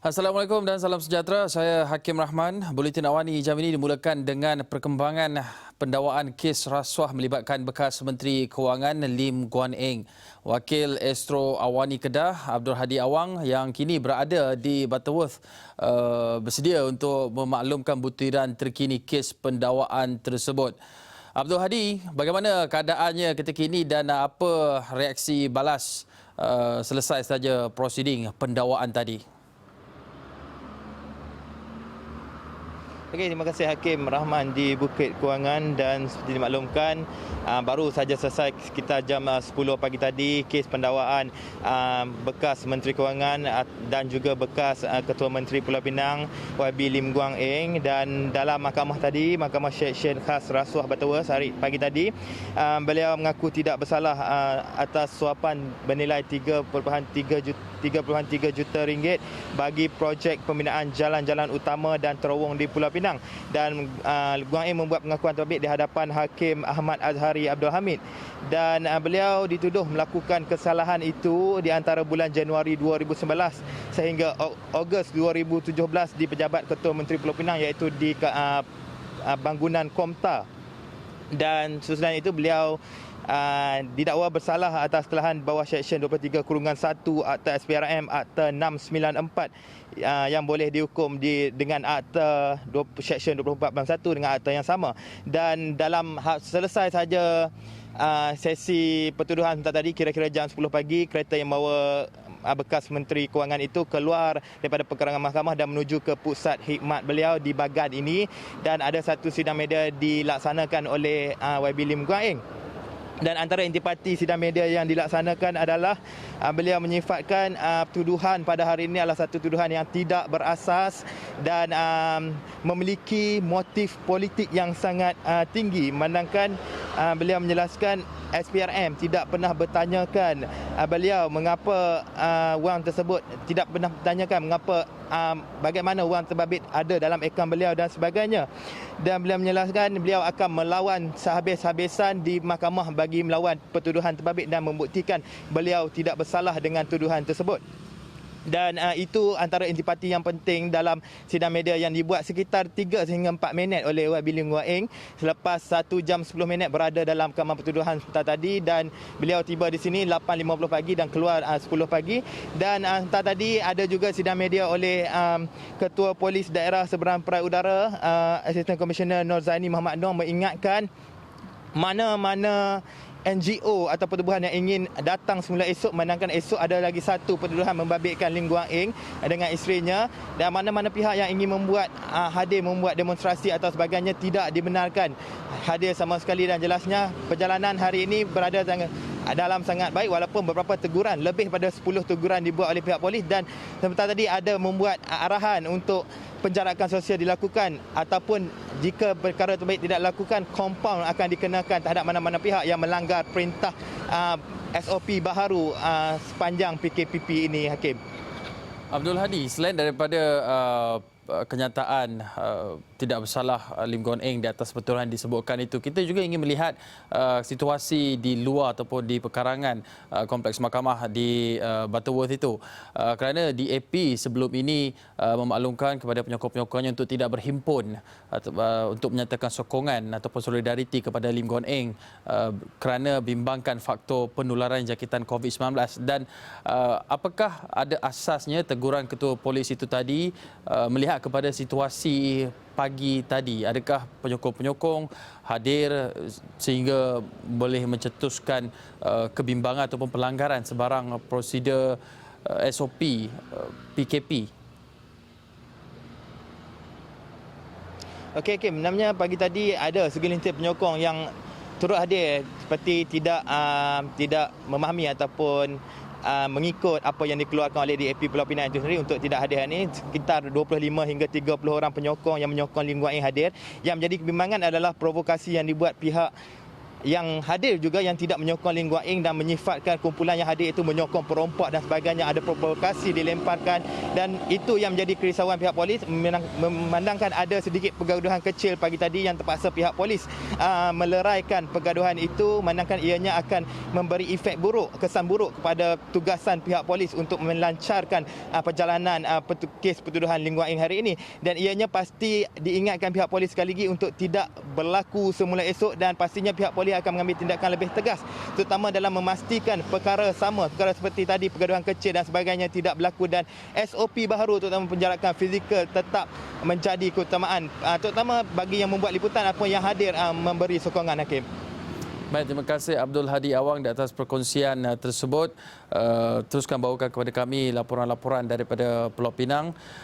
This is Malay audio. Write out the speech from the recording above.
Assalamualaikum dan salam sejahtera. Saya Hakim Rahman. Buletin Awani jam ini dimulakan dengan perkembangan pendakwaan kes rasuah melibatkan bekas Menteri Kewangan Lim Guan Eng. Wakil Astro Awani Kedah Abdul Hadi Awang yang kini berada di Butterworth bersedia untuk memaklumkan butiran terkini kes pendakwaan tersebut. Abdul Hadi, bagaimana keadaannya ketika ini dan apa reaksi balas selesai saja prosiding pendakwaan tadi? Okey, terima kasih Hakim Rahman di Bukit Kewangan, dan seperti dimaklumkan baru saja selesai sekitar jam 10 pagi tadi kes pendakwaan bekas Menteri Kewangan dan juga bekas Ketua Menteri Pulau Pinang YB Lim Guan Eng, dan dalam mahkamah tadi, Mahkamah Seksyen Khas Rasuah Butterworth hari pagi tadi, beliau mengaku tidak bersalah atas suapan bernilai 3.3 juta ringgit bagi projek pembinaan jalan-jalan utama dan terowong di Pulau Pinang, dan Guan Eng membuat pengakuan terbit di hadapan Hakim Ahmad Azhari Abdul Hamid, dan beliau dituduh melakukan kesalahan itu di antara bulan Januari 2019 sehingga Ogos 2017 di pejabat Ketua Menteri Pulau Pinang, iaitu di bangunan Komta, dan sesudah itu beliau didakwa bersalah atas kesalahan bawah Seksyen 23/1 Akta SPRM Akta 694 yang boleh dihukum dengan Akta Seksyen 24/1 dengan akta yang sama. Dan dalam selesai saja sesi pertuduhan tadi, kira-kira jam 10 pagi, kereta yang bawa bekas Menteri Kewangan itu keluar daripada perkarangan mahkamah dan menuju ke pusat khidmat beliau di Bagan ini, dan ada satu sidang media dilaksanakan oleh YB Lim Guan Eng. Dan antara intipati sidang media yang dilaksanakan adalah beliau menyifatkan tuduhan pada hari ini adalah satu tuduhan yang tidak berasas dan memiliki motif politik yang sangat tinggi, sedangkan beliau menjelaskan SPRM tidak pernah bertanyakan beliau mengapa wang tersebut, tidak pernah bertanyakan mengapa bagaimana wang terbabit ada dalam akaun beliau dan sebagainya. Dan beliau menjelaskan beliau akan melawan sehabis-habisan di mahkamah bagi melawan pertuduhan terbabit dan membuktikan beliau tidak bersalah dengan tuduhan tersebut. Dan itu antara intipati yang penting dalam sidang media yang dibuat sekitar 3 sehingga 4 minit oleh YB Lim Guan Eng selepas 1 jam 10 minit berada dalam kamar pertuduhan sebentar tadi, dan beliau tiba di sini 8.50 pagi dan keluar 10 pagi. Dan sebentar tadi ada juga sidang media oleh Ketua Polis Daerah Seberang Perai Udara Assistant Commissioner Nur Zaini Muhammad Noor mengingatkan mana-mana NGO atau pertubuhan yang ingin datang semula esok, menangkan esok ada lagi satu pertuduhan membabitkan Lim Guan Eng dengan isterinya, dan mana-mana pihak yang ingin hadir membuat demonstrasi atau sebagainya tidak dibenarkan hadir sama sekali. Dan jelasnya perjalanan hari ini berada dalam sangat baik, walaupun beberapa teguran, lebih pada 10 teguran dibuat oleh pihak polis, dan sebentar tadi ada membuat arahan untuk penjarakan sosial dilakukan, ataupun jika perkara terbaik tidak dilakukan, kompaun akan dikenakan terhadap mana-mana pihak yang melanggar perintah SOP baharu sepanjang PKPP ini, Hakim. Abdul Hadi, selain daripada kenyataan tidak bersalah Lim Guan Eng di atas pertuduhan disebutkan itu, kita juga ingin melihat situasi di luar ataupun di pekarangan kompleks mahkamah di Butterworth itu, kerana DAP sebelum ini memaklumkan kepada penyokong-penyokongnya untuk tidak berhimpun untuk menyatakan sokongan ataupun solidariti kepada Lim Guan Eng kerana bimbangkan faktor penularan jangkitan COVID-19. Dan apakah ada asasnya teguran Ketua Polis itu tadi melihat kepada situasi pagi tadi? Adakah penyokong-penyokong hadir sehingga boleh mencetuskan kebimbangan ataupun pelanggaran sebarang prosedur SOP PKP? Okey, namanya pagi tadi ada segelintir penyokong yang turut hadir, seperti tidak memahami ataupun mengikut apa yang dikeluarkan oleh DAP Pulau Pinang itu sendiri untuk tidak hadir ini. Sekitar 25 hingga 30 orang penyokong yang menyokong Lim Guan Eng hadir. Yang menjadi kebimbangan adalah provokasi yang dibuat pihak yang hadir juga yang tidak menyokong Lim Guan Eng dan menyifatkan kumpulan yang hadir itu menyokong perompak dan sebagainya, ada provokasi dilemparkan, dan itu yang menjadi kerisauan pihak polis memandangkan ada sedikit pergaduhan kecil pagi tadi yang terpaksa pihak polis meleraikan pergaduhan itu, memandangkan ianya akan memberi efek buruk, kesan buruk kepada tugasan pihak polis untuk melancarkan perjalanan kes pertuduhan Lim Guan Eng hari ini, dan ianya pasti diingatkan pihak polis sekali lagi untuk tidak berlaku semula esok, dan pastinya pihak polis akan mengambil tindakan lebih tegas terutama dalam memastikan perkara seperti tadi pergaduhan kecil dan sebagainya tidak berlaku, dan SOP baharu terutama penjarakan fizikal tetap menjadi keutamaan terutama bagi yang membuat liputan apa yang hadir memberi sokongan, Hakim. Baik, terima kasih Abdul Hadi Awang di atas perkongsian tersebut. Teruskan bawakan kepada kami laporan-laporan daripada Pulau Pinang.